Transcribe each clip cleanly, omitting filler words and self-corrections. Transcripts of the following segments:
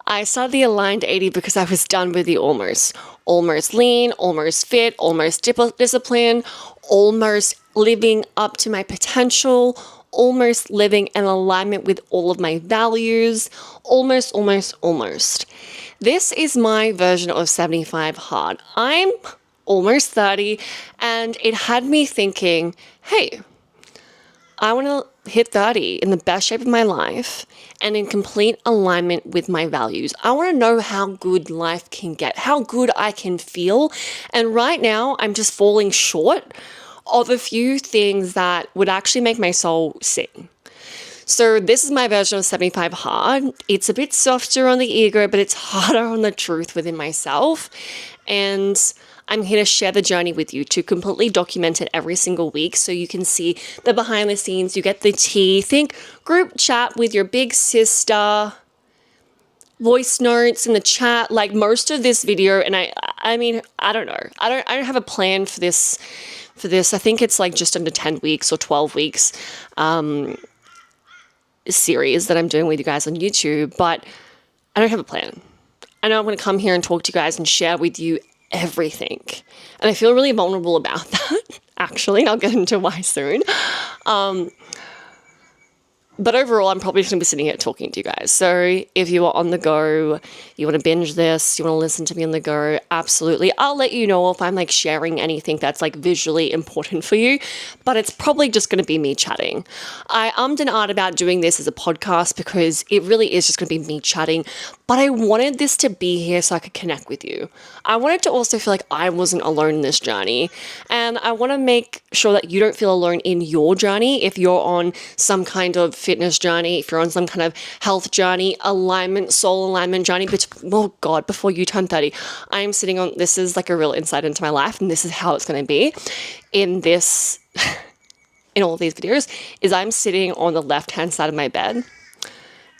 I started the Aligned 80 because I was done with the almost. Almost lean, almost fit, almost disciplined, almost living up to my potential, almost living in alignment with all of my values, almost. This is my version of 75 hard. I'm almost 30 and it had me thinking, hey, I want to hit 30 in the best shape of my life and in complete alignment with my values. I want to know how good life can get, how good I can feel. And right now, I'm just falling short of a few things that would actually make my soul sing. So this is my version of 75 hard. It's a bit softer on the ego, but it's harder on the truth within myself. And I'm here to share the journey with you, to completely document it every single week so you can see the behind the scenes, you get the tea. Think group chat with your big sister, voice notes in the chat, like most of this video. And I mean, I don't know. I don't have a plan for this. I think it's like just under 10 weeks or 12 weeks series that I'm doing with you guys on YouTube, but I don't have a plan. I know I'm going to come here and talk to you guys and share with you everything. And I feel really vulnerable about that, actually. I'll get into why soon. But overall, I'm probably just going to be sitting here talking to you guys. So if you are on the go, you want to binge this, you want to listen to me on the go, absolutely. I'll let you know if I'm like sharing anything that's like visually important for you, but it's probably just going to be me chatting. I ummed and ahed about doing this as a podcast because it really is just going to be me chatting, but I wanted this to be here so I could connect with you. I wanted to also feel like I wasn't alone in this journey, and I want to make sure that you don't feel alone in your journey if you're on some kind of fitness journey, if you're on some kind of health journey, alignment, soul alignment journey. But oh God, before you turn 30, I am sitting on, this is like a real insight into my life, and this is how it's going to be in this, in all of these videos, is I'm sitting on the left-hand side of my bed.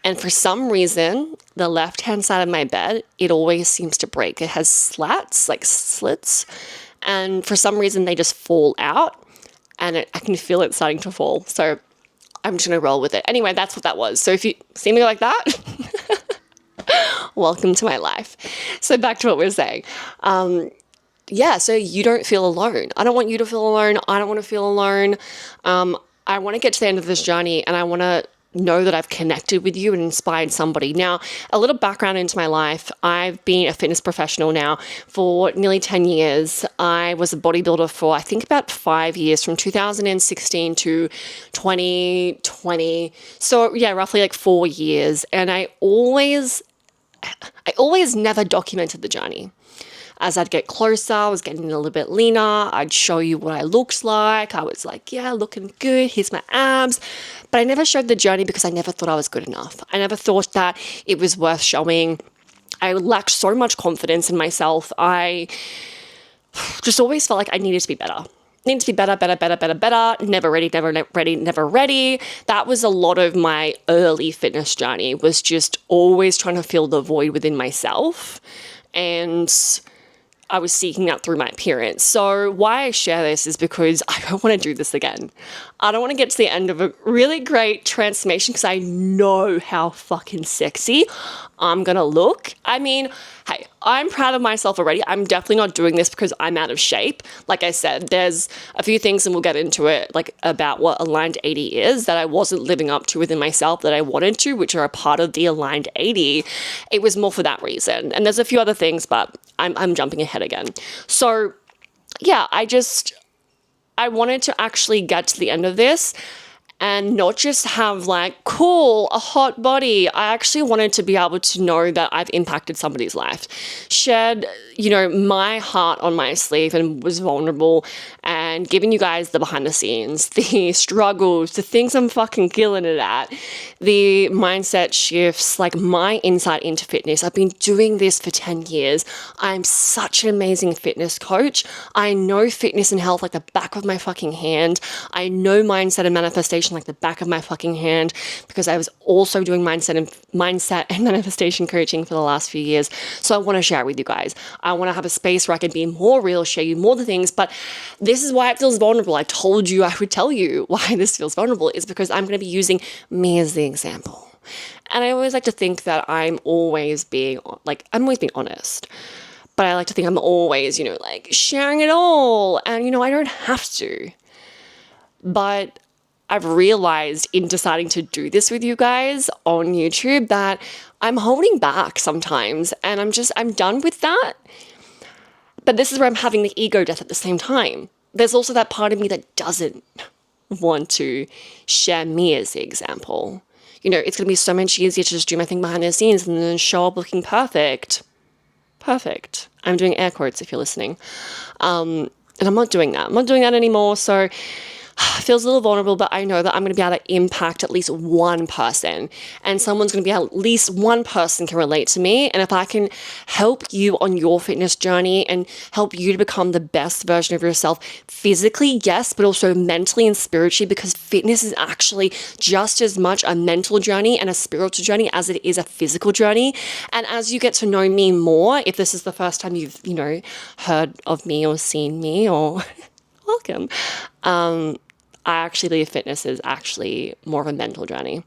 And for some reason, the left-hand side of my bed, it always seems to break. It has slats, like slits. And for some reason, they just fall out. And I can feel it starting to fall. So I'm just going to roll with it. Anyway, that's what that was. So if you see me like that, welcome to my life. So back to what we're saying. So you don't feel alone. I don't want you to feel alone. I don't want to feel alone. I want to get to the end of this journey, and I want to know that I've connected with you and inspired somebody. Now, a little background into my life. I've been a fitness professional now for nearly 10 years. I was a bodybuilder for, I think, about 5 years, from 2016 to 2020. So yeah, roughly like 4 years. And I always never documented the journey. As I'd get closer, I was getting a little bit leaner. I'd show you what I looked like. I was like, yeah, looking good. Here's my abs. But I never showed the journey because I never thought I was good enough. I never thought that it was worth showing. I lacked so much confidence in myself. I just always felt like I needed to be better. Needed to be better. Never ready. That was a lot of my early fitness journey, was just always trying to fill the void within myself. And I was seeking that through my appearance. So why I share this is because I don't want to do this again. I don't want to get to the end of a really great transformation because I know how fucking sexy I'm going to look. I mean, hey, I'm proud of myself already. I'm definitely not doing this because I'm out of shape. Like I said, there's a few things, and we'll get into it, like about what Aligned 80 is, that I wasn't living up to within myself that I wanted to, which are a part of the Aligned 80. It was more for that reason. And there's a few other things, but I'm jumping ahead again. So yeah, I wanted to actually get to the end of this and not just have like, cool, a hot body. I actually wanted to be able to know that I've impacted somebody's life, shared, my heart on my sleeve, and was vulnerable, and giving you guys the behind the scenes, the struggles, the things I'm fucking killing it at, the mindset shifts, like my insight into fitness. I've been doing this for 10 years. I'm such an amazing fitness coach. I know fitness and health like the back of my fucking hand. I know mindset and manifestation like the back of my fucking hand, because I was also doing mindset and manifestation coaching for the last few years. So I want to share it with you guys. I want to have a space where I can be more real, share you more of the things, but this is why it feels vulnerable. I told you I would tell you why this feels vulnerable, is because I'm going to be using me as the example. And I always like to think that I'm always being honest. But I like to think I'm always, like sharing it all. And, I don't have to. But I've realized in deciding to do this with you guys on YouTube that I'm holding back sometimes, and I'm done with that. But this is where I'm having the ego death at the same time. There's also that part of me that doesn't want to share me as the example. It's going to be so much easier to just do my thing behind the scenes and then show up looking perfect. Perfect. I'm doing air quotes if you're listening. And I'm not doing that. I'm not doing that anymore. So it feels a little vulnerable, but I know that I'm going to be able to impact at least one person, and someone's going to be at least one person can relate to me. And if I can help you on your fitness journey and help you to become the best version of yourself physically, yes, but also mentally and spiritually, because fitness is actually just as much a mental journey and a spiritual journey as it is a physical journey. And as you get to know me more, if this is the first time you've, heard of me or seen me, or welcome, I actually believe fitness is actually more of a mental journey.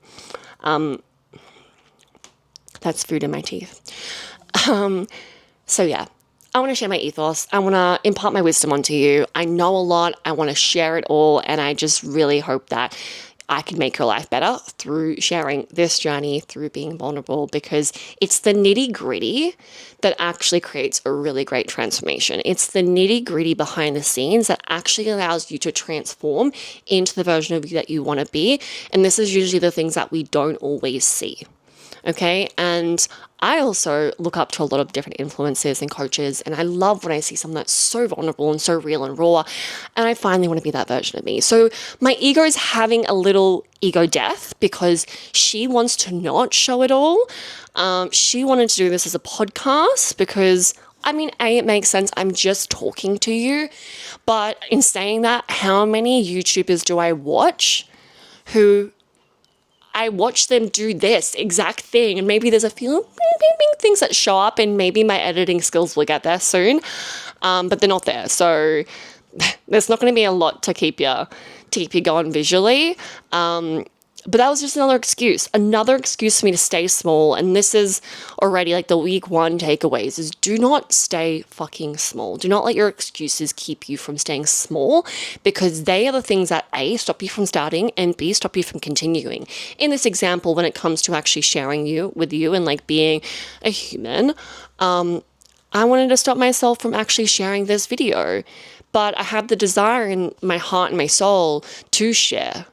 That's food in my teeth. So yeah, I want to share my ethos. I want to impart my wisdom onto you. I know a lot. I want to share it all. And I just really hope that I can make your life better through sharing this journey, through being vulnerable, because it's the nitty gritty that actually creates a really great transformation. It's the nitty gritty behind the scenes that actually allows you to transform into the version of you that you want to be. And this is usually the things that we don't always see. Okay. And I also look up to a lot of different influencers and coaches, and I love when I see someone that's so vulnerable and so real and raw, and I finally want to be that version of me. So my ego is having a little ego death because she wants to not show it all. She wanted to do this as a podcast because it makes sense. I'm just talking to you. But in saying that, how many YouTubers do I watch who I watch them do this exact thing, and maybe there's a few things that show up, and maybe my editing skills will get there soon, but they're not there. So there's not going to be a lot to keep you going visually. But that was just another excuse for me to stay small. And this is already like the week one takeaways is do not stay fucking small. Do not let your excuses keep you from staying small, because they are the things that A, stop you from starting, and B, stop you from continuing. In this example, when it comes to actually sharing with you and like being a human, I wanted to stop myself from actually sharing this video, but I have the desire in my heart and my soul to share,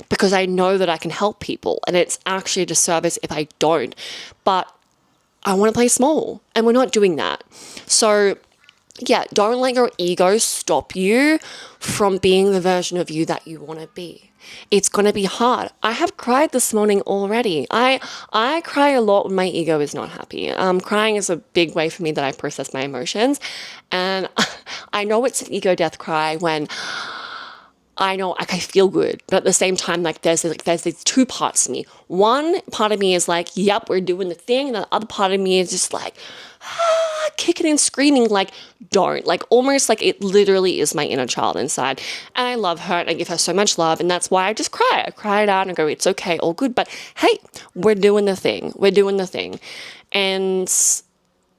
because I know that I can help people, and it's actually a disservice if I don't. But I want to play small, and we're not doing that. So yeah, don't let your ego stop you from being the version of you that you want to be. It's going to be hard. I have cried this morning already. I cry a lot when my ego is not happy. Crying is a big way for me that I process my emotions. And I know it's an ego death cry when I know I feel good, but at the same time, there's these two parts of me. One part of me is like, yep, we're doing the thing. And the other part of me is just like, kicking and screaming, like, don't. Like, almost like it literally is my inner child inside. And I love her, and I give her so much love. And that's why I just cry. I cry it out and I go, it's okay, all good. But hey, we're doing the thing. We're doing the thing. And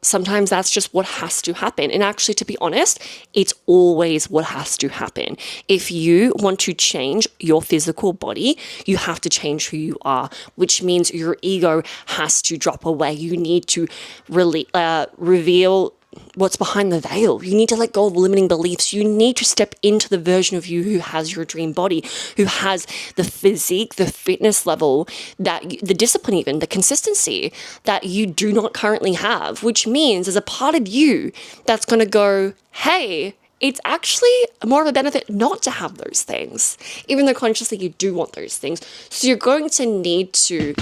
sometimes that's just what has to happen. And actually, to be honest, it's always what has to happen. If you want to change your physical body, you have to change who you are, which means your ego has to drop away. You need to really reveal what's behind the veil. You need to let go of limiting beliefs. You need to step into the version of you who has your dream body, who has the physique, the fitness level, the discipline, even the consistency that you do not currently have, which means there's a part of you that's going to go, hey, it's actually more of a benefit not to have those things, even though consciously you do want those things. So you're going to need to,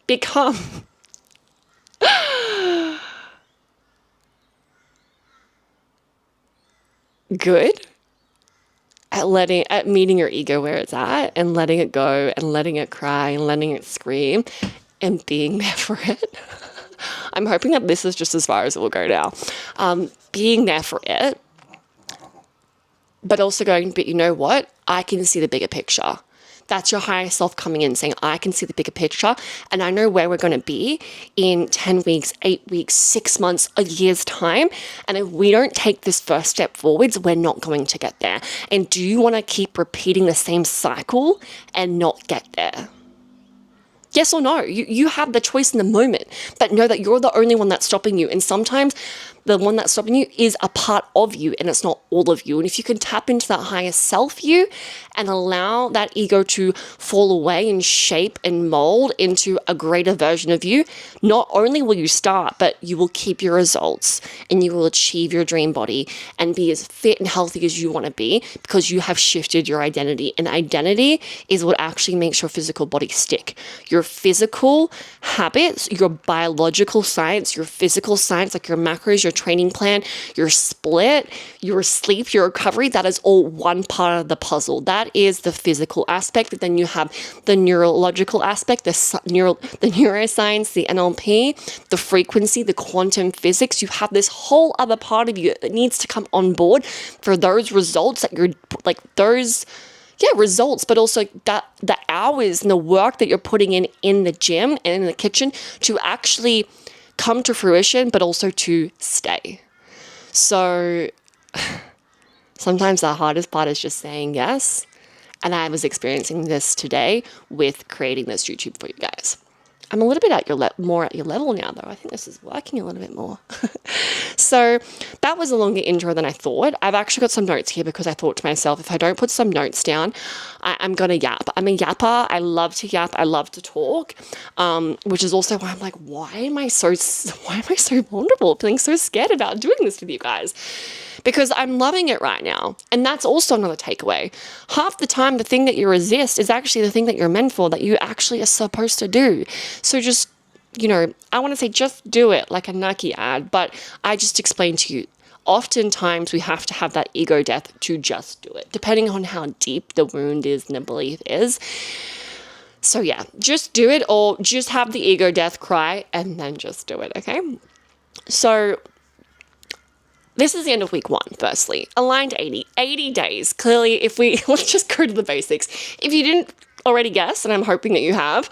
become good at meeting your ego where it's at, and letting it go, and letting it cry, and letting it scream, and being there for it. I'm hoping that this is just as far as it will go now. Being there for it, but also going, but you know what? I can see the bigger picture. That's your higher self coming in saying, I can see the bigger picture and I know where we're going to be in 10 weeks, 8 weeks, 6 months, a year's time. And if we don't take this first step forwards, we're not going to get there. And do you want to keep repeating the same cycle and not get there? Yes or no? You have the choice in the moment, but know that you're the only one that's stopping you. And sometimes the one that's stopping you is a part of you and it's not all of you. And if you can tap into that higher self you and allow that ego to fall away and shape and mold into a greater version of you, not only will you start, but you will keep your results and you will achieve your dream body and be as fit and healthy as you want to be because you have shifted your identity. And identity is what actually makes your physical body stick. Your physical habits, your biological science, your physical science, like your macros, your training plan, your split, your sleep, your recovery, that is all one part of the puzzle. That is the physical aspect. But then you have the neurological aspect, the neuroscience, the NLP, the frequency, the quantum physics. You have this whole other part of you that needs to come on board for those results that you're like results, but also that the hours and the work that you're putting in the gym and in the kitchen to actually come to fruition, but also to stay. So sometimes the hardest part is just saying yes. And I was experiencing this today with creating this YouTube for you guys. I'm a little bit at more at your level now, though. I think this is working a little bit more. So that was a longer intro than I thought. I've actually got some notes here because I thought to myself, if I don't put some notes down, I'm going to yap. I'm a yapper. I love to yap. I love to talk, which is also why I'm like, why am I so vulnerable, feeling so scared about doing this with you guys? Because I'm loving it right now. And that's also another takeaway. Half the time, the thing that you resist is actually the thing that you're meant for, that you actually are supposed to do. So just, I want to say just do it, like a Nike ad, but I just explained to you, oftentimes we have to have that ego death to just do it, depending on how deep the wound is and the belief is. So yeah, just do it, or just have the ego death cry and then just do it, okay? So this is the end of week 1, firstly. Aligned 80 days. Clearly, let's just go to the basics. If you didn't already guess, and I'm hoping that you have,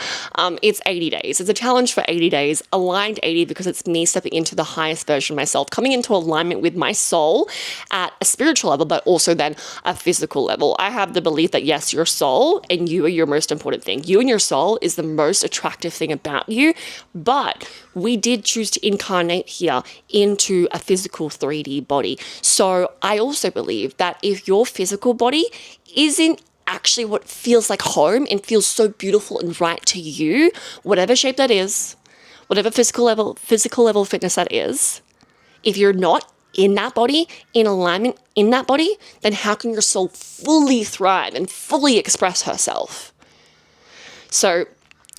it's 80 days. It's a challenge for 80 days, aligned 80, because it's me stepping into the highest version of myself, coming into alignment with my soul at a spiritual level, but also then a physical level. I have the belief that yes, your soul and you are your most important thing. You and your soul is the most attractive thing about you, but we did choose to incarnate here into a physical 3D body. So I also believe that if your physical body isn't actually what feels like home and feels so beautiful and right to you, whatever shape that is, whatever physical level fitness that is, if you're not in that body, in alignment in that body, then how can your soul fully thrive and fully express herself? So,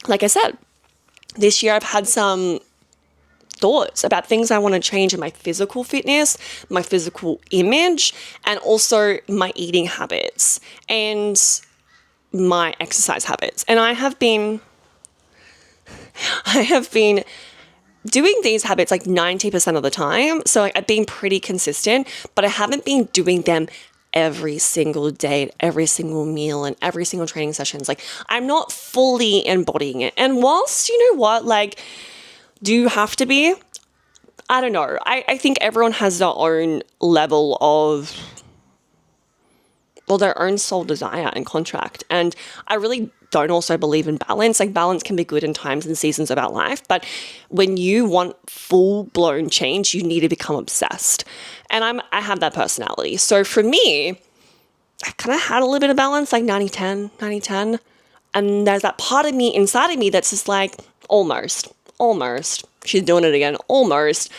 like I said, this year I've had some thoughts about things I want to change in my physical fitness, my physical image, and also my eating habits and my exercise habits. And I have been doing these habits like 90% of the time. So I've been pretty consistent, but I haven't been doing them every single day, every single meal, and every single training sessions. Like, I'm not fully embodying it. And whilst, you know what, like, do you have to be? I don't know. I think everyone has their own level of, their own soul desire and contract. And I really don't also believe in balance. Like, balance can be good in times and seasons of our life, but when you want full-blown change, you need to become obsessed. And I have that personality. So for me, I kind of had a little bit of balance, like 90-10. And there's that part of me inside of me that's just like, almost. She's doing it again, almost.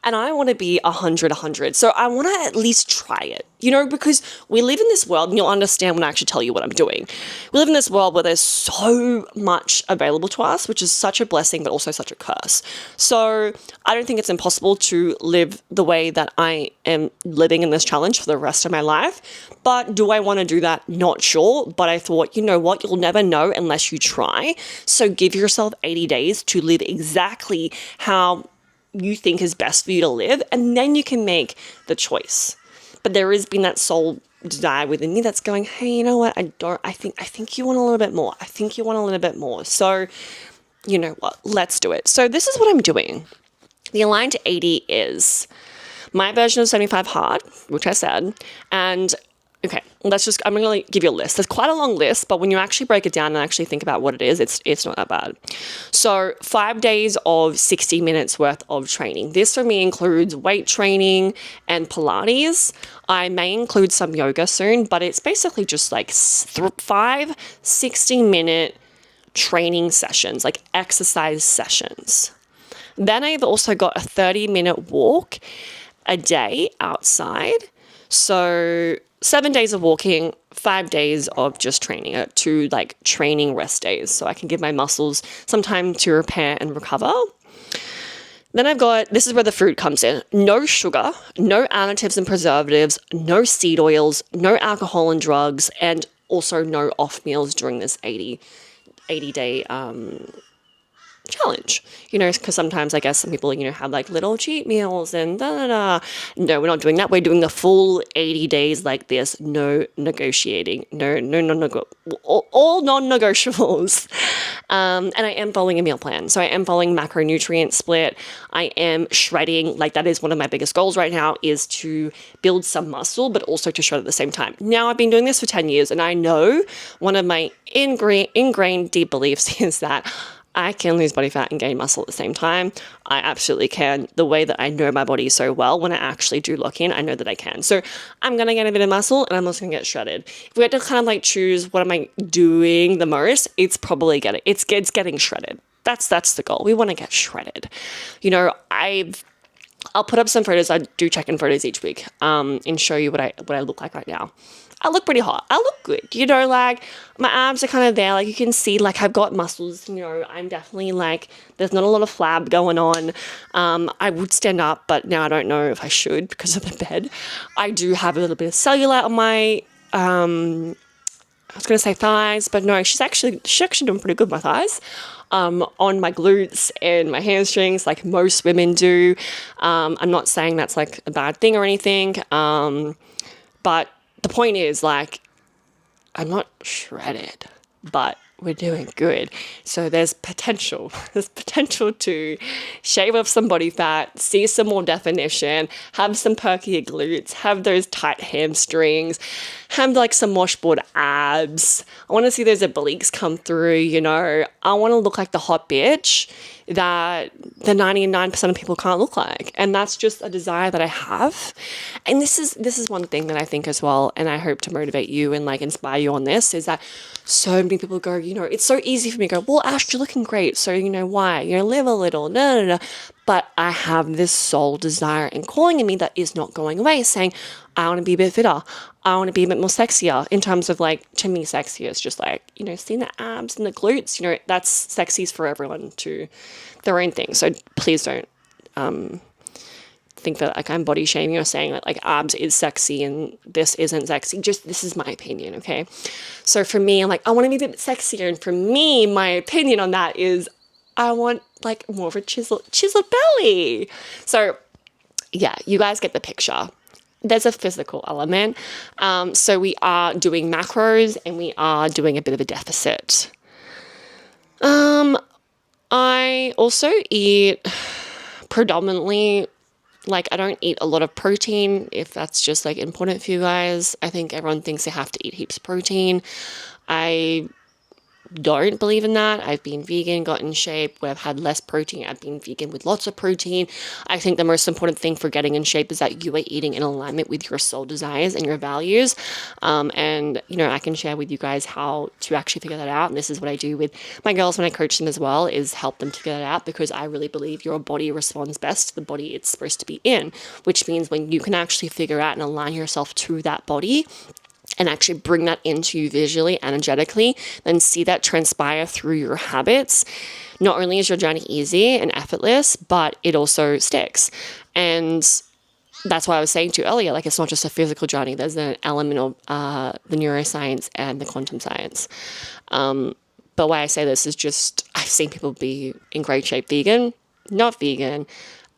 And I want to be 100. So I want to at least try it, because we live in this world, and you'll understand when I actually tell you what I'm doing. We live in this world where there's so much available to us, which is such a blessing, but also such a curse. So I don't think it's impossible to live the way that I am living in this challenge for the rest of my life. But do I want to do that? Not sure. But I thought, you know what? You'll never know unless you try. So give yourself 80 days to live exactly how you think is best for you to live, and then you can make the choice. But there has been that soul desire within me that's going, hey, you know what? I think you want a little bit more. I think you want a little bit more. So, you know what? Let's do it. So this is what I'm doing. The Align to 80 is my version of 75 hard, which I said, and okay, I'm going to give you a list. There's quite a long list, but when you actually break it down and actually think about what it is, it's not that bad. So 5 days of 60 minutes worth of training. This for me includes weight training and Pilates. I may include some yoga soon, but it's basically just like 5 60-minute training sessions, like exercise sessions. Then I've also got a 30-minute walk a day outside. So 7 days of walking, 5 days of just training, 2 like training rest days. So I can give my muscles some time to repair and recover. Then I've got, this is where the food comes in. No sugar, no additives and preservatives, no seed oils, no alcohol and drugs, and also no off meals during this 80-day challenge, you know, because sometimes I guess some people, you know, have like little cheat meals and No, we're not doing that. We're doing the full 80 days like this. No negotiating. No, all non-negotiables. And I am following a meal plan. So I am following macronutrient split. I am shredding. Like that is one of my biggest goals right now, is to build some muscle, but also to shred at the same time. Now I've been doing this for 10 years and I know one of my ingrained deep beliefs is that I can lose body fat and gain muscle at the same time. I absolutely can. The way that I know my body so well, when I actually do look in, I know that I can. So I'm going to get a bit of muscle and I'm also going to get shredded. If we had to kind of like choose what am I doing the most, it's probably it's getting shredded. That's the goal. We want to get shredded. You know, I'll put up some photos. I do check-in photos each week and show you what I look like right now. I look pretty hot. I look good. You know, like my abs are kind of there. Like you can see, like I've got muscles, you know, I'm definitely like, there's not a lot of flab going on. I would stand up, but now I don't know if I should because of the bed. I do have a little bit of cellulite on my, I was going to say thighs, but no, she's actually doing pretty good with my thighs. On my glutes and my hamstrings, like most women do. I'm not saying that's like a bad thing or anything. But the point is, like, I'm not shredded, but we're doing good. So there's potential. There's potential to shave off some body fat, see some more definition, have some perkier glutes, have those tight hamstrings, have like some washboard abs. I want to see those obliques come through, you know. I want to look like the hot bitch that the 99% of people can't look like. And that's just a desire that I have. And this is one thing that I think as well, and I hope to motivate you and like inspire you on this, is that so many people go, you know, it's so easy for me to go, well, Ash, you're looking great. So, you know, why? You know, live a little, no. But I have this soul desire and calling in me that is not going away, saying, I want to be a bit fitter. I want to be a bit more sexier in terms of like, to me, sexy is just like, you know, seeing the abs and the glutes, you know, that's sexy for everyone to their own thing. So please don't think that like I'm body shaming or saying that like abs is sexy and this isn't sexy. Just, this is my opinion, okay? So for me, I'm like, I want to be a bit sexier. And for me, my opinion on that is I want like more of a chiseled belly. So yeah, you guys get the picture. There's a physical element. So we are doing macros and we are doing a bit of a deficit. I also eat predominantly, like I don't eat a lot of protein, if that's just like important for you guys. I think everyone thinks they have to eat heaps of protein. I don't believe in that. I've been vegan, got in shape where I've had less protein. I've been vegan with lots of protein. I think the most important thing for getting in shape is that you are eating in alignment with your soul desires and your values. And, you know, I can share with you guys how to actually figure that out. And this is what I do with my girls when I coach them as well, is help them to figure that out, because I really believe your body responds best to the body it's supposed to be in, which means when you can actually figure out and align yourself to that body, and actually bring that into you visually, energetically, then see that transpire through your habits. Not only is your journey easy and effortless, but it also sticks. And that's why I was saying to you earlier, like it's not just a physical journey. There's an element of the neuroscience and the quantum science. But why I say this is just, I've seen people be in great shape vegan, not vegan,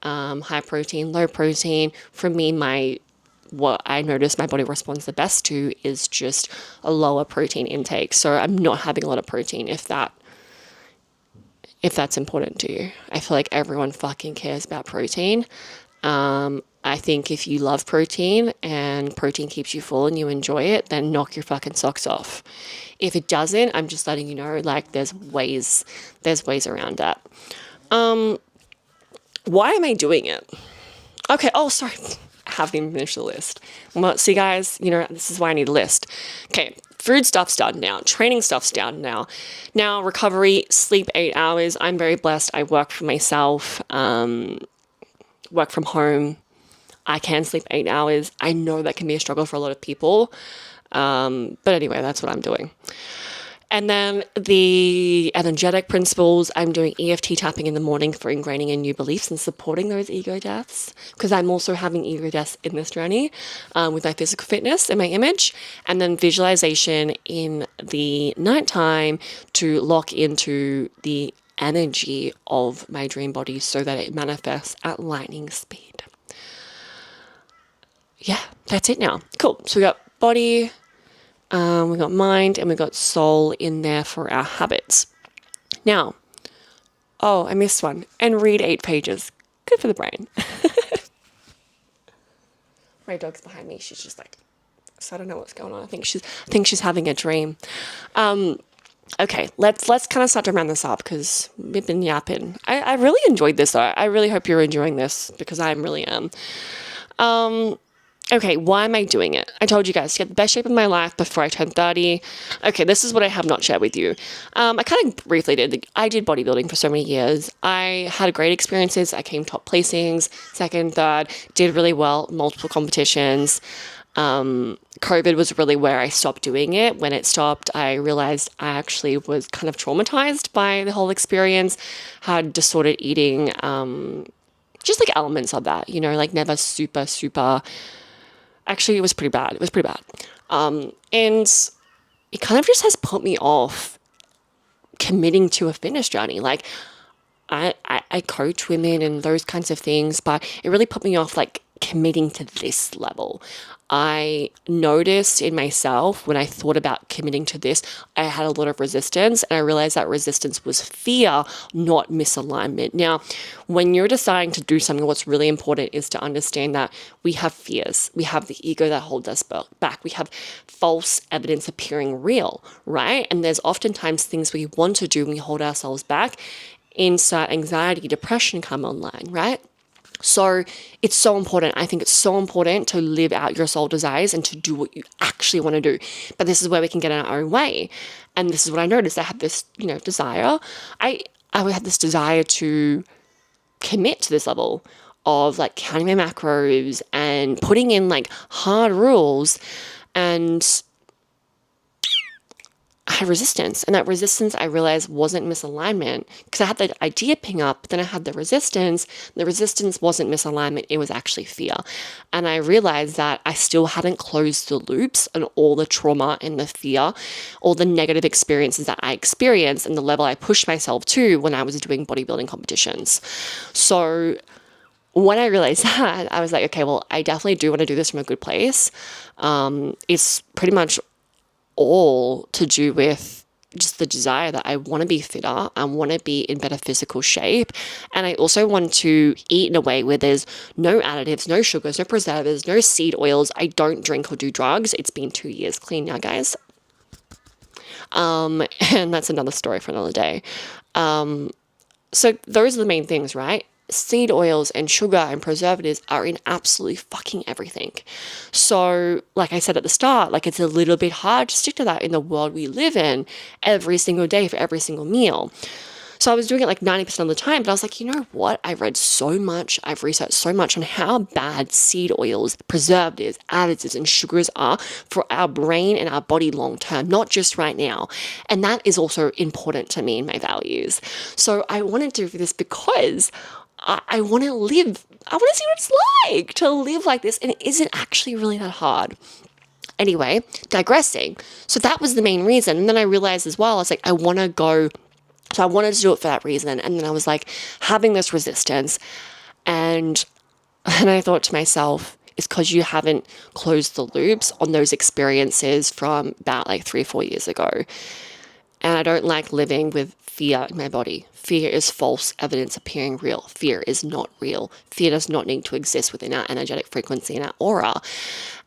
high protein, low protein. For me, my what I notice my body responds the best to is just a lower protein intake. So I'm not having a lot of protein if that's important to you. I feel like everyone fucking cares about protein. I think if you love protein and protein keeps you full and you enjoy it, then knock your fucking socks off. If it doesn't, I'm just letting you know, like, there's ways around that. Why am I doing it? Okay. Oh, sorry. I haven't even finished the list. Well, see, guys, this is why I need a list. Okay. Food stuff's done now. Training stuff's done now. Now, recovery, sleep 8 hours. I'm very blessed. I work for myself, work from home. I can sleep 8 hours. I know that can be a struggle for a lot of people. But anyway, that's what I'm doing. And then the energetic principles, I'm doing EFT tapping in the morning for ingraining in new beliefs and supporting those ego deaths, because I'm also having ego deaths in this journey with my physical fitness and my image. And then visualization in the nighttime to lock into the energy of my dream body so that it manifests at lightning speed. Yeah, that's it now. Cool. So we got body, we got mind, and we got soul in there for our habits. Now, I missed one. And read 8 pages. Good for the brain. My dog's behind me. She's just like, so I don't know what's going on. I think she's having a dream. Okay, let's kind of start to round this up because we've been yapping. I really enjoyed this though. I really hope you're enjoying this because I really am. Okay, why am I doing it? I told you guys to get the best shape of my life before I turn 30. Okay, this is what I have not shared with you. I kind of briefly did. I did bodybuilding for so many years. I had great experiences. I came top placings, second, third, did really well, multiple competitions. COVID was really where I stopped doing it. When it stopped, I realized I actually was kind of traumatized by the whole experience, had disordered eating, just like elements of that, like never super, actually, it was pretty bad. And it kind of just has put me off committing to a fitness journey. Like, I coach women and those kinds of things, but it really put me off, like, committing to this level. I noticed in myself when I thought about committing to this, I had a lot of resistance, and I realized that resistance was fear, not misalignment. Now, when you're deciding to do something, what's really important is to understand that we have fears. We have the ego that holds us back. We have false evidence appearing real, right? And there's oftentimes things we want to do and we hold ourselves back. Insert anxiety, depression come online, right? So it's so important. I think it's so important to live out your soul desires and to do what you actually want to do. But this is where we can get in our own way. And this is what I noticed. I had this, desire. I had this desire to commit to this level of like counting my macros and putting in like hard rules, and I had resistance, and that resistance I realized wasn't misalignment because I had the idea ping up, but then I had the resistance. The resistance wasn't misalignment, it was actually fear. And I realized that I still hadn't closed the loops on all the trauma and the fear, all the negative experiences that I experienced and the level I pushed myself to when I was doing bodybuilding competitions. So when I realized that, I was like, okay, well, I definitely do want to do this from a good place. It's pretty much all to do with just the desire that I want to be fitter, I want to be in better physical shape, and I also want to eat in a way where there's no additives, no sugars, no preservatives, no seed oils. I don't drink or do drugs. It's been 2 years clean now, guys. And that's another story for another day. So those are the main things, right? Seed oils and sugar and preservatives are in absolutely fucking everything. So, like I said at the start, like it's a little bit hard to stick to that in the world we live in every single day for every single meal. So I was doing it like 90% of the time, but I was like, you know what? I read so much, I've researched so much on how bad seed oils, preservatives, additives, and sugars are for our brain and our body long term, not just right now. And that is also important to me and my values. So I wanted to do this because I want to live, I want to see what it's like to live like this, and it isn't actually really that hard. Anyway, digressing. So that was the main reason. And then I realized as well, I was like, I want to go. So I wanted to do it for that reason. And then I was like having this resistance. And I thought to myself, is because you haven't closed the loops on those experiences from about like 3 or 4 years ago. And I don't like living with fear in my body. Fear is false evidence appearing real. Fear is not real. Fear does not need to exist within our energetic frequency and our aura.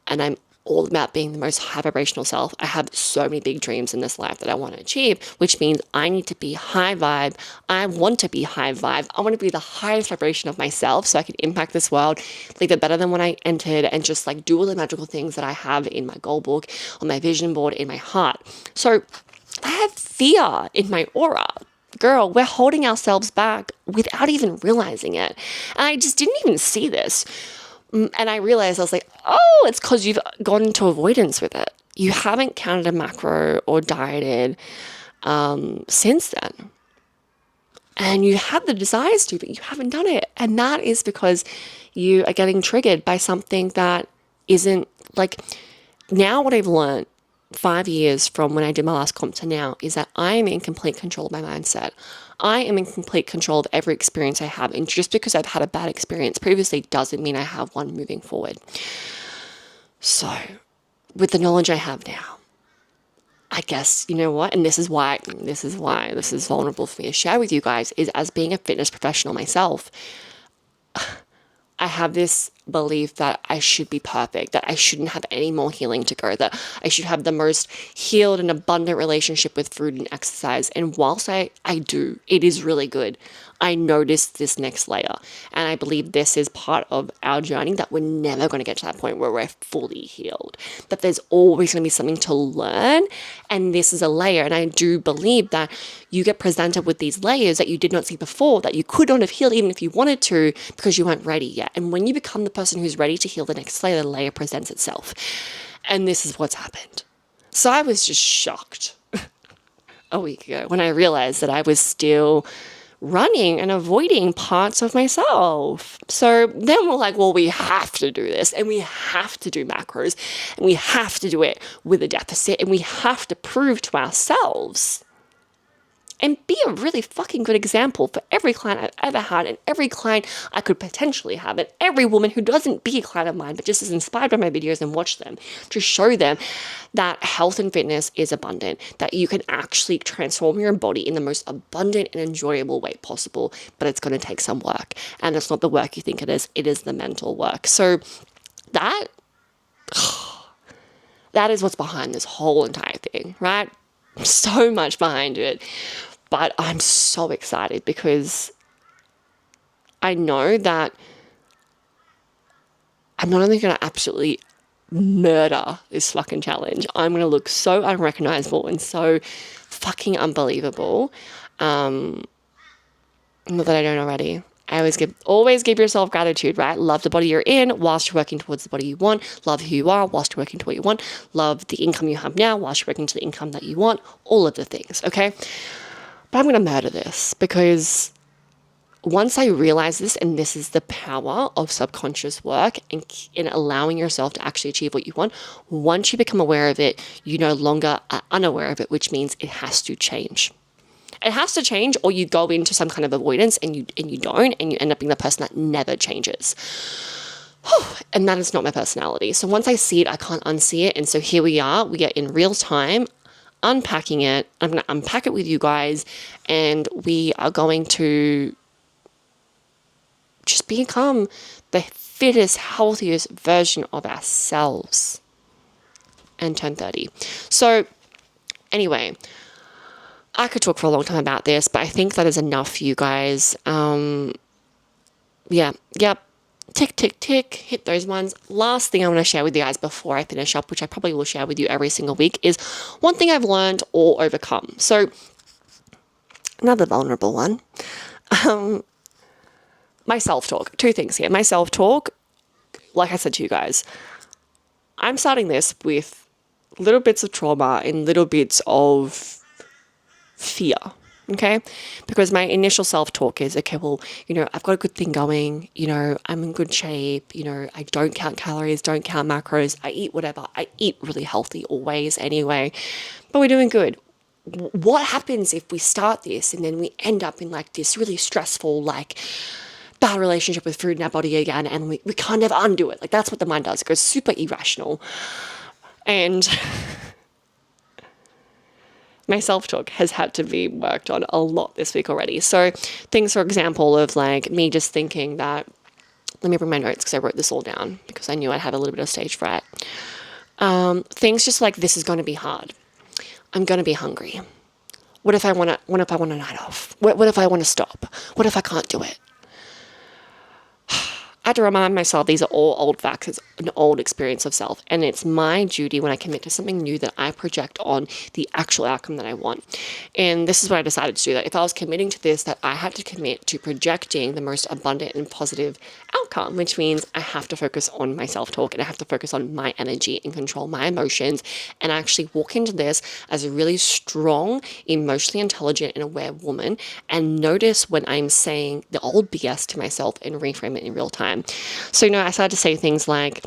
And I'm all about being the most high vibrational self. I have so many big dreams in this life that I want to achieve, which means I need to be high vibe. I want to be high vibe. I want to be the highest vibration of myself so I can impact this world, leave it better than when I entered, and just like do all the magical things that I have in my goal book, on my vision board, in my heart. So I have fear in my aura. Girl, we're holding ourselves back without even realizing it. And I just didn't even see this. And I realized, I was like, oh, it's because you've gone into avoidance with it. You haven't counted a macro or dieted since then. And you had the desires to, but you haven't done it. And that is because you are getting triggered by something that isn't like, now what I've learned 5 years from when I did my last comp to now is that I am in complete control of my mindset. I am in complete control of every experience I have. And just because I've had a bad experience previously doesn't mean I have one moving forward. So with the knowledge I have now, I guess, you know what? And this is why this is vulnerable for me to share with you guys, is as being a fitness professional myself, I have this belief that I should be perfect, that I shouldn't have any more healing to go, that I should have the most healed and abundant relationship with food and exercise. And whilst I do, it is really good. I noticed this next layer. And I believe this is part of our journey, that we're never going to get to that point where we're fully healed, that there's always going to be something to learn. And this is a layer. And I do believe that you get presented with these layers that you did not see before, that you could not have healed even if you wanted to, because you weren't ready yet. And when you become the person who's ready to heal the next layer, the layer presents itself. And this is what's happened. So I was just shocked a week ago when I realized that I was still running and avoiding parts of myself. So then we're like, well, we have to do this, and we have to do macros, and we have to do it with a deficit, and we have to prove to ourselves and be a really fucking good example for every client I've ever had, and every client I could potentially have, and every woman who doesn't be a client of mine but just is inspired by my videos and watch them, to show them that health and fitness is abundant, that you can actually transform your body in the most abundant and enjoyable way possible, but it's going to take some work. And it's not the work you think it is the mental work. So that is what's behind this whole entire thing, right? So much behind it. But I'm so excited because I know that I'm not only going to absolutely murder this fucking challenge, I'm going to look so unrecognizable and so fucking unbelievable. Not that I don't already. I always give yourself gratitude, right? Love the body you're in whilst you're working towards the body you want. Love who you are whilst you're working to what you want. Love the income you have now whilst you're working to the income that you want. All of the things, okay? But I'm going to murder this, because once I realize this, and this is the power of subconscious work and in allowing yourself to actually achieve what you want, once you become aware of it, you no longer are unaware of it, which means it has to change. It has to change, or you go into some kind of avoidance and you don't, and you end up being the person that never changes. And that is not my personality. So once I see it, I can't unsee it. And so here we are in real time, unpacking it. I'm going to unpack it with you guys, and we are going to just become the fittest, healthiest version of ourselves and turn 30. So anyway, I could talk for a long time about this, but I think that is enough for you guys. Tick, tick, tick, hit those ones. Last thing I want to share with you guys before I finish up, which I probably will share with you every single week, is one thing I've learned or overcome. So another vulnerable one. My self-talk. Two things here. My self-talk, like I said to you guys, I'm starting this with little bits of trauma and little bits of fear, okay? Because my initial self-talk is, okay, well, I've got a good thing going, I'm in good shape, I don't count calories, don't count macros, I eat whatever, I eat really healthy always anyway, but we're doing good. What happens if we start this and then we end up in like this really stressful, like bad relationship with food in our body again, and we can't ever undo it. Like, that's what the mind does. It goes super irrational. And my self-talk has had to be worked on a lot this week already. So things, for example, of like me just thinking that, let me bring my notes because I wrote this all down because I knew I'd have a little bit of stage fright. Things just like, this is going to be hard. I'm going to be hungry. What if I want a night off? What if I want to stop? What if I can't do it? I had to remind myself these are all old facts. It's an old experience of self. And it's my duty when I commit to something new that I project on the actual outcome that I want. And this is what I decided to do. That if I was committing to this, that I had to commit to projecting the most abundant and positive outcome, which means I have to focus on my self-talk and I have to focus on my energy and control my emotions and actually walk into this as a really strong, emotionally intelligent and aware woman and notice when I'm saying the old BS to myself and reframe it in real time. So, I started to say things like,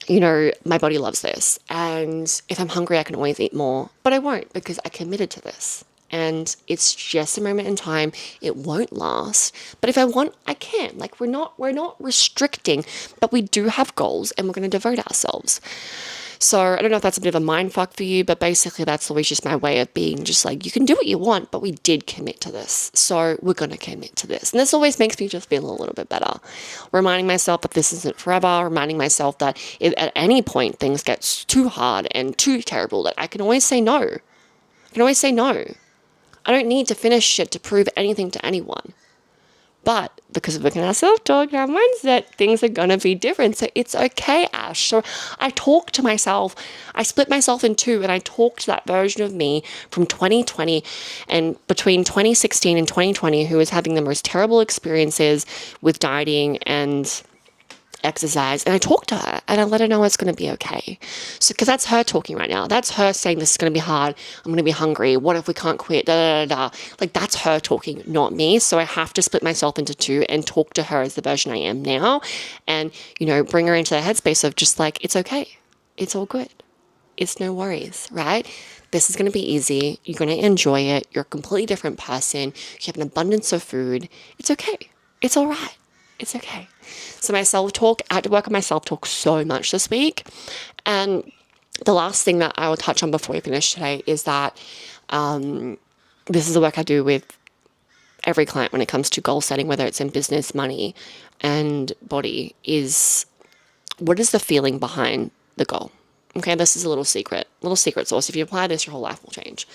my body loves this. And if I'm hungry, I can always eat more. But I won't because I committed to this. And it's just a moment in time. It won't last. But if I want, I can. Like, we're not restricting, but we do have goals and we're going to devote ourselves. So I don't know if that's a bit of a mind fuck for you, but basically that's always just my way of being just like, you can do what you want, but we did commit to this. So we're going to commit to this. And this always makes me just feel a little bit better. Reminding myself that this isn't forever, reminding myself that if at any point things get too hard and too terrible, that I can always say no. I can always say no. I don't need to finish shit to prove anything to anyone. But because of looking at our self-talk and our mindset, things are going to be different. So it's okay, Ash. So I talk to myself. I split myself in two and I talk to that version of me from 2020 and between 2016 and 2020 who was having the most terrible experiences with dieting and exercise, and I talk to her and I let her know it's going to be okay. So because that's her talking right now, that's her saying this is going to be hard, I'm going to be hungry, what if we can't quit, da, da, da, da. Like, that's her talking, not me. So I have to split myself into two and talk to her as the version I am now, and bring her into the headspace of just like, it's okay, it's all good, it's no worries, right? This is going to be easy, you're going to enjoy it, you're a completely different person, you have an abundance of food, it's okay, it's all right, it's okay. So my self-talk, I had to work on my self-talk so much this week. And the last thing that I will touch on before we finish today is that this is the work I do with every client when it comes to goal setting, whether it's in business, money, and body, is what is the feeling behind the goal? Okay, this is a little secret sauce. If you apply this, your whole life will change.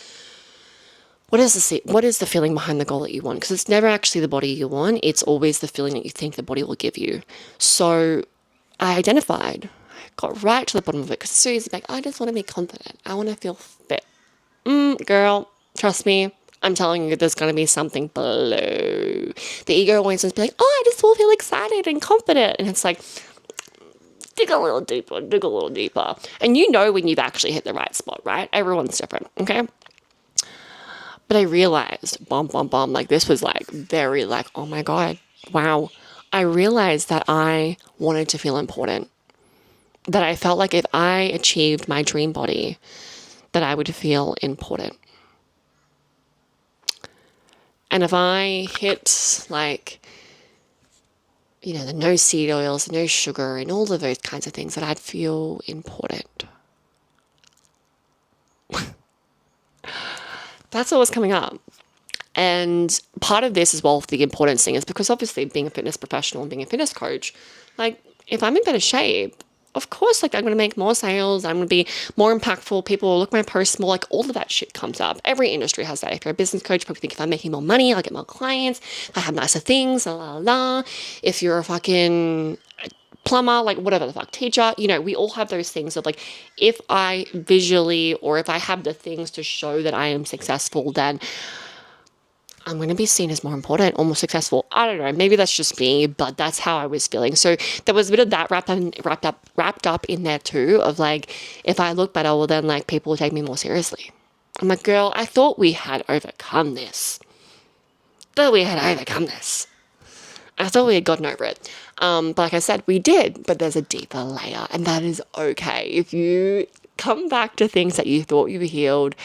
What is the feeling behind the goal that you want? Because it's never actually the body you want. It's always the feeling that you think the body will give you. So I got right to the bottom of it because it's so easy. Like, I just want to be confident. I want to feel fit. Girl, trust me. I'm telling you, there's going to be something below. The ego always wants to be like, I just will feel excited and confident. And it's like, dig a little deeper. And when you've actually hit the right spot, right? Everyone's different, okay? But I realized, like this was like very like, oh my God, wow. I realized that I wanted to feel important. That I felt like if I achieved my dream body, that I would feel important. And if I hit like, the no seed oils, no sugar, and all of those kinds of things, that I'd feel important. That's what was coming up. And part of this as well, the importance thing, is because obviously being a fitness professional and being a fitness coach, like if I'm in better shape, of course, like I'm going to make more sales, I'm going to be more impactful, people will look at my posts more, like all of that shit comes up. Every industry has that. If you're a business coach, probably think if I'm making more money, I'll get more clients, I have nicer things, la la la. If you're a fucking plumber, like whatever the fuck, teacher, we all have those things of like, if I visually, or if I have the things to show that I am successful, then I'm going to be seen as more important or more successful. I don't know. Maybe that's just me, but that's how I was feeling. So there was a bit of that wrapped up in there too, of like, if I look better, well then like people will take me more seriously. I'm like, girl, I thought we had overcome this. I thought we had gotten over it. But like I said, we did, but there's a deeper layer, and that is okay. If you come back to things that you thought you healed,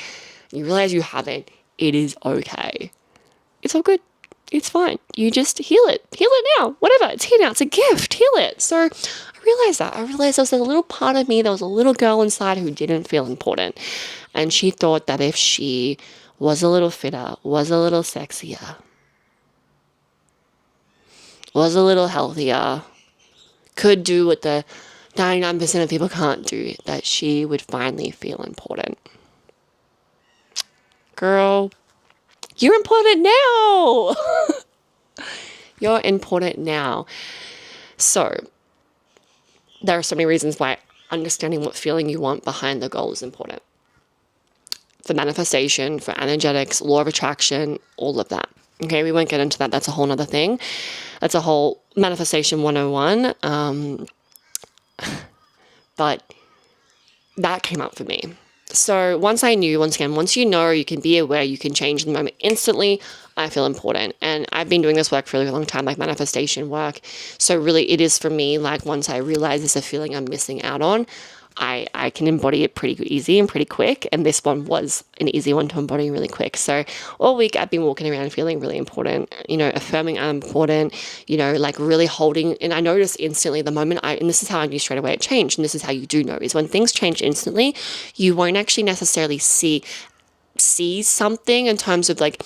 you realize you haven't, it is okay. It's all good. It's fine. You just heal it. Heal it now. Whatever. It's here now. It's a gift. Heal it. So I realized that. I realized there was a little part of me, there was a little girl inside who didn't feel important. And she thought that if she was a little fitter, was a little sexier, was a little healthier, could do what the 99% of people can't do, that she would finally feel important. Girl, you're important now. You're important now. So there are so many reasons why understanding what feeling you want behind the goal is important. For manifestation, for energetics, law of attraction, all of that. Okay, we won't get into that. That's a whole nother thing. That's a whole manifestation 101. But that came up for me. So once I knew, once you know, you can be aware, you can change the moment instantly, I feel important. And I've been doing this work for a really long time, like manifestation work. So really it is for me, like once I realize there's a feeling I'm missing out on, I can embody it pretty easy and pretty quick. And this one was an easy one to embody really quick. So all week I've been walking around feeling really important, affirming I'm important, like really holding. And I noticed instantly the moment and this is how I knew straight away it changed. And this is how you do know, is when things change instantly, you won't actually necessarily see something in terms of like,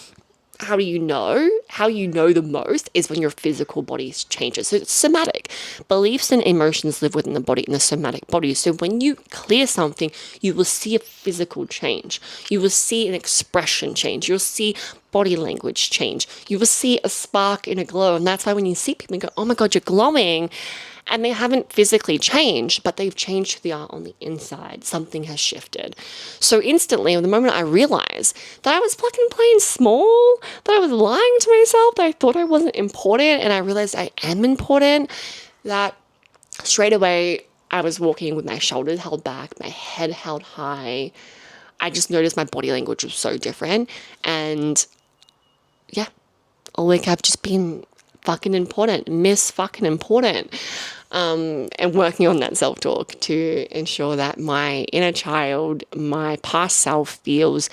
how you know the most is when your physical body changes. So it's somatic. Beliefs and emotions live within the body, in the somatic body. So when you clear something, you will see a physical change. You will see an expression change. You'll see body language change. You will see a spark and a glow. And that's why when you see people and go, oh my God, you're glowing. And they haven't physically changed, but they've changed who they are on the inside. Something has shifted. So instantly, the moment I realized that I was fucking playing small, that I was lying to myself, that I thought I wasn't important, and I realized I am important, that straight away I was walking with my shoulders held back, my head held high. I just noticed my body language was so different. And yeah, all week I've just been fucking important, miss fucking important. And working on that self-talk to ensure that my inner child, my past self feels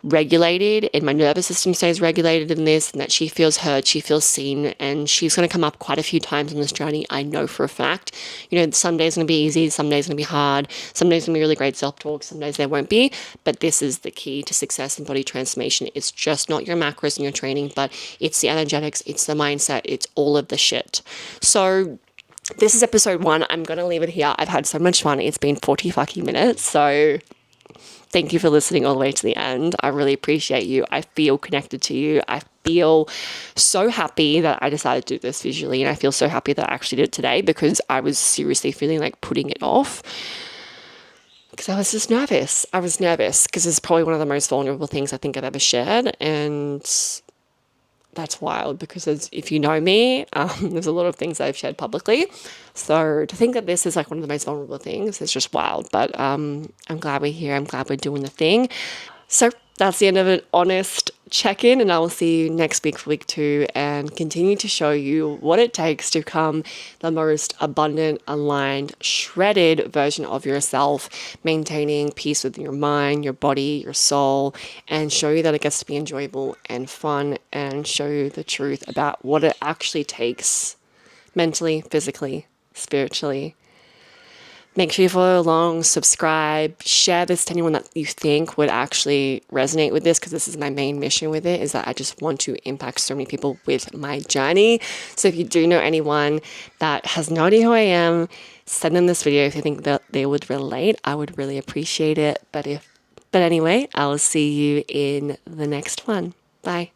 regulated and my nervous system stays regulated in this, and that she feels heard, she feels seen, and she's going to come up quite a few times on this journey. I know for a fact, some days going to be easy, some days going to be hard, some days going to be really great self-talk, some days there won't be, but this is the key to success in body transformation. It's just not your macros and your training, but it's the energetics, it's the mindset, it's all of the shit. So this is episode 1. I'm going to leave it here. I've had so much fun. It's been 40 fucking minutes. So thank you for listening all the way to the end. I really appreciate you. I feel connected to you. I feel so happy that I decided to do this visually. And I feel so happy that I actually did it today, because I was seriously feeling like putting it off. Because I was just nervous. I was nervous because it's probably one of the most vulnerable things I think I've ever shared. And that's wild, because if you know me, there's a lot of things I've shared publicly. So to think that this is like one of the most vulnerable things is just wild. But I'm glad we're here. I'm glad we're doing the thing. So that's the end of an honest check-in, and I will see you next week for week 2 and continue to show you what it takes to become the most abundant, aligned, shredded version of yourself, maintaining peace with your mind, your body, your soul, and show you that it gets to be enjoyable and fun, and show you the truth about what it actually takes mentally, physically, spiritually. Make sure you follow along, subscribe, share this to anyone that you think would actually resonate with this, because this is my main mission with it, is that I just want to impact so many people with my journey. So if you do know anyone that has no idea who I am, send them this video if you think that they would relate. I would really appreciate it. But anyway, I'll see you in the next one. Bye.